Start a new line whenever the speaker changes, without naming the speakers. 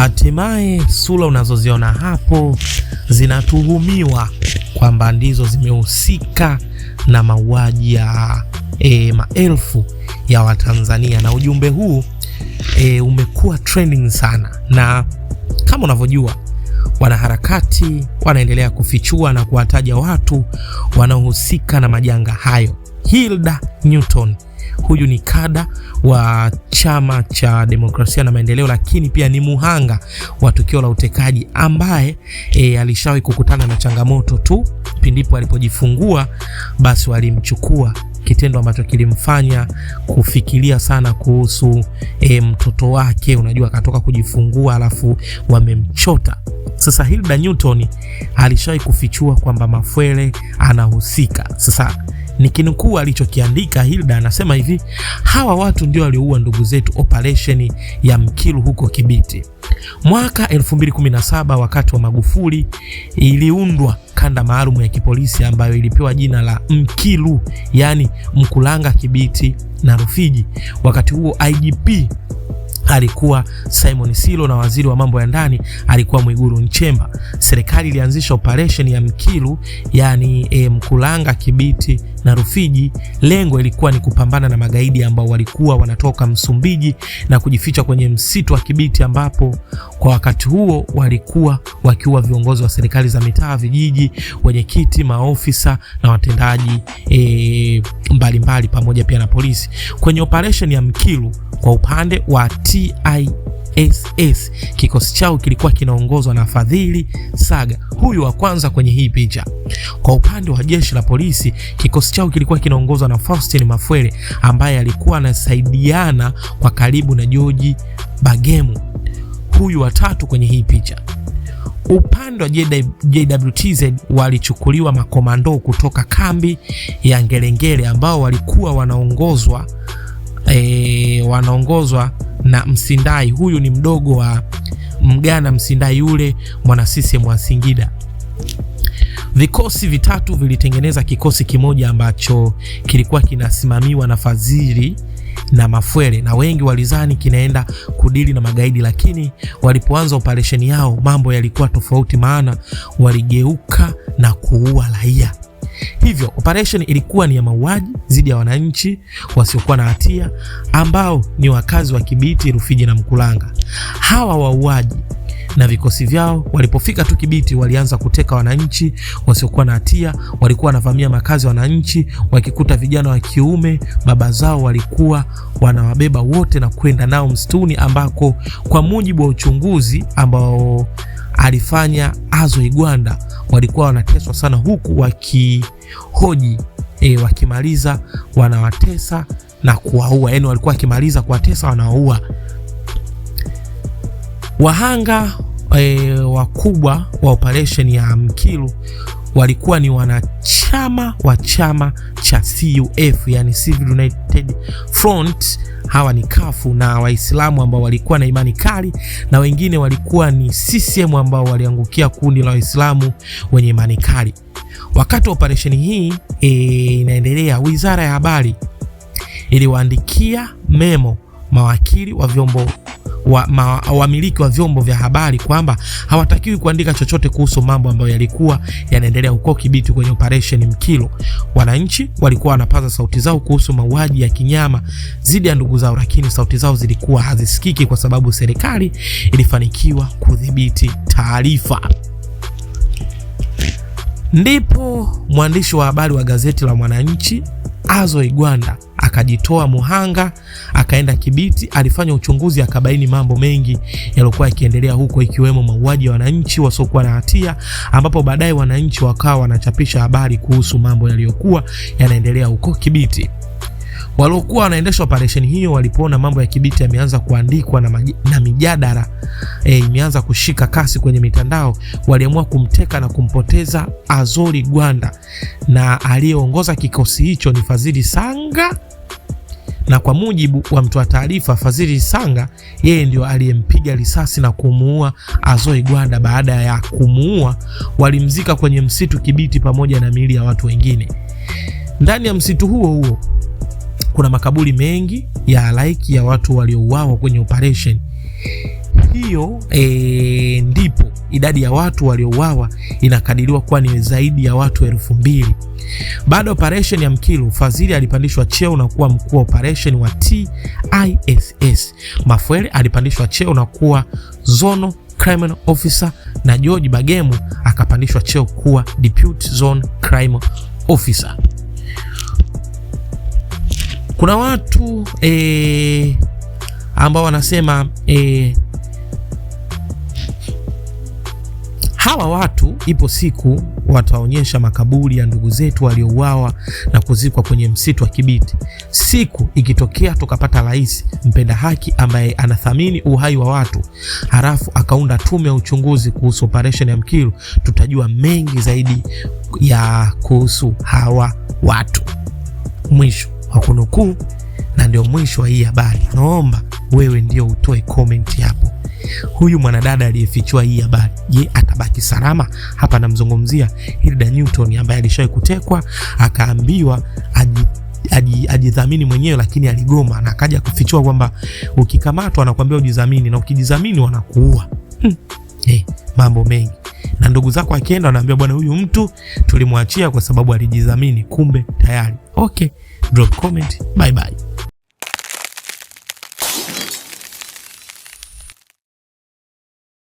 Hatimaye sura unazoziona hapo zinatuhumiwa kwamba ndizo zimehusika na mauaji ya maelfu ya Watanzania, na ujumbe huu umekuwa trending sana, na kama unavyojua wanaharakati wanaendelea kufichua na kuwataja watu wanaohusika na majanga hayo. Hilda Newton, huyu ni kada wa Chama cha Demokrasia na Maendeleo, lakini pia ni muhanga wa tukio la utekaji ambaye alishawahi kukutana na changamoto tu pindipo alipojifungua, basi walimchukua, kitendo ambacho kilimfanya kufikiria sana kuhusu mtoto wake. Unajua, akatoka kujifungua alafu wamemchota. Sasa Hilda Newton alishawahi kufichua kwamba Mafwele anahusika. Sasa nikinukuu alichokiandika, Hilda anasema hivi: hawa watu ndio walioua ndugu zetu operation ya Mkilu huko Kibiti. Mwaka 2017 wakati wa Magufuli iliundwa kanda maalum ya kipolisi ambayo ilipewa jina la Mkilu, yani Mkulanga, Kibiti na Rufiji. Wakati huo IGP alikuwa Simon Silo na waziri wa mambo ya ndani alikuwa Mwigulu Nchemba. Serikali ilianzisha operation ya Mkilu, yani Mkulanga, Kibiti na Rufiji. Lengo ilikuwa ni kupambana na magaidi ambao walikuwa wanatoka Msumbiji na kujificha kwenye msitu wa Kibiti, ambapo kwa wakati huo walikuwa wakiua viongozi wa serikali za mitaa, vijiji, wenyekiti, maofisa na watendaji mbalimbali pamoja pia na polisi. Kwenye operation ya Mkilu, kwa upande wa TISS, kikosi chao kilikuwa kinaongozwa na Fadhili Saga, huyu wa kwanza kwenye hii picha. Kwa upande wa jeshi la polisi, kikosi chao kilikuwa kinaongozwa na Faustin Mafwele ambaye alikuwa anasaidiana kwa karibu na George Bagemu, huyu wa tatu kwenye hii picha. Upande wa JWTZ walichukuliwa makomando kutoka kambi ya Ngelengele ambao walikuwa wanaongozwa na Msindai, huyu ni mdogo wa Mgana Msindai, yule mwana CCM wa Singida. Vikosi vitatu vilitengeneza kikosi kimoja ambacho kilikuwa kinasimamiwa na Fadhili na Mafwele, na wengi walizani kinaenda kudili na magaidi, lakini walipoanza operation yao mambo yalikuwa tofauti, maana waligeuka na kuua raia. Hivyo operation ilikuwa ni ya mauaji dhidi ya wananchi wasiokuwa na hatia ambao ni wakazi wa Kibiti, Rufiji na Mkulanga. Hawa wauaji na vikosi vyao walipofika tu Kibiti walianza kuteka wananchi wasiokuwa na hatia. Walikuwa wanavamia makazi ya wananchi, wakikuta vijana wa kiume, baba zao walikuwa wanawabeba wote na kwenda nao msituni, ambako kwa mujibu wa uchunguzi ambao alifanya Azo Igwanda walikuwa wanateswa sana, huku wakihoji wakimaliza wanawatesa na kuwaua, yani walikuwa wakimaliza kuwatesa wanawaua. Wahanga wakubwa wa operation ya Mkilu walikuwa ni wanachama wa chama cha CUF, yani Civil United Front. Hawa ni kafu na Waislamu ambao walikuwa na imani kali, na wengine walikuwa ni CCM ambao waliangukia kundi la Waislamu wenye imani kali. Wakati operation hii inaendelea, Wizara ya Habari iliwaandikia memo mawakili wa vyombo wamiliki wa vyombo vya habari kwamba hawatakiwi kuandika chochote kuhusu mambo ambayo yalikuwa yanaendelea huko Kibiti kwenye operation Mkilu. Wananchi walikuwa wanapaza sauti zao kuhusu mauaji ya kinyama dhidi ya ndugu zao, lakini sauti zao zilikuwa hazisikiki kwa sababu serikali ilifanikiwa kudhibiti taarifa. Ndipo mwandishi wa habari wa gazeti la Mwananchi Azo Igwanda akajitoa muhanga, akaenda Kibiti, alifanya uchunguzi, akabaini mambo mengi yaliokuwa yakiendelea huko, ikiwemo mauaji ya wananchi wasiokuwa na hatia, ambapo baadaye wananchi wakawa wanachapisha habari kuhusu mambo yaliyokuwa yanaendelea huko Kibiti. Waliokuwa wanaendesha operation hiyo walipoona mambo ya Kibiti yameanza kuandikwa na mijadala imeanza kushika kasi kwenye mitandao, waliamua kumteka na kumpoteza Azo Igwanda, na aliyeongoza kikosi hicho ni Fadhili Sanga. Na kwa mujibu wa mtoa taarifa, Fadhili Sanga yeye ndio aliyempiga risasi na kumuua Azo Igwanda. Baada ya kumuua, walimzika kwenye msitu Kibiti pamoja na miili ya watu wengine. Ndani ya msitu huo kuna makaburi mengi ya halaiki ya watu waliouawa kwenye operation. hiyo ndipo idadi ya watu waliouawa inakadiriwa kuwa ni zaidi ya watu 2000. Baada ya operation ya Mkilu, Fadhili alipandishwa cheo na kuwa mkuu wa operation wa TISS. Mafwele alipandishwa cheo na kuwa Zonal Criminal Officer na George Bagemu akapandishwa cheo kuwa Deputy Zone Crime Officer. Kuna watu ambao wanasema hawa watu ipo siku wataonyesha makaburi ya ndugu zetu waliouawa na kuzikwa kwenye msitu wa Kibiti. Siku ikitokea tukapata rais mpenda haki ambaye anathamini uhai wa watu, halafu akaunda tume ya uchunguzi kuhusu operation ya Mkilu, tutajua mengi zaidi ya kuhusu hawa watu. Mwisho wa kunukuu, na ndio mwisho wa hii habari. Naomba wewe ndio utoe comment hapo. Huyu mwanadada aliyefichua hii habari, je, atabaki salama? Hapa namzungumzia Hilda Newton ambaye alishawahi kutekwa, akaambiwa ajidhamini mwenyewe, lakini aligoma na akaja kufichua kwamba ukikamatwa anakuambia ujidhamini, na ukijidhamini wanakuua. Mambo mengi. Na ndugu zako akienda wanaambia bwana, huyu mtu tulimwachia kwa sababu alijidhamini, kumbe tayari. Okay, drop comment. Bye bye.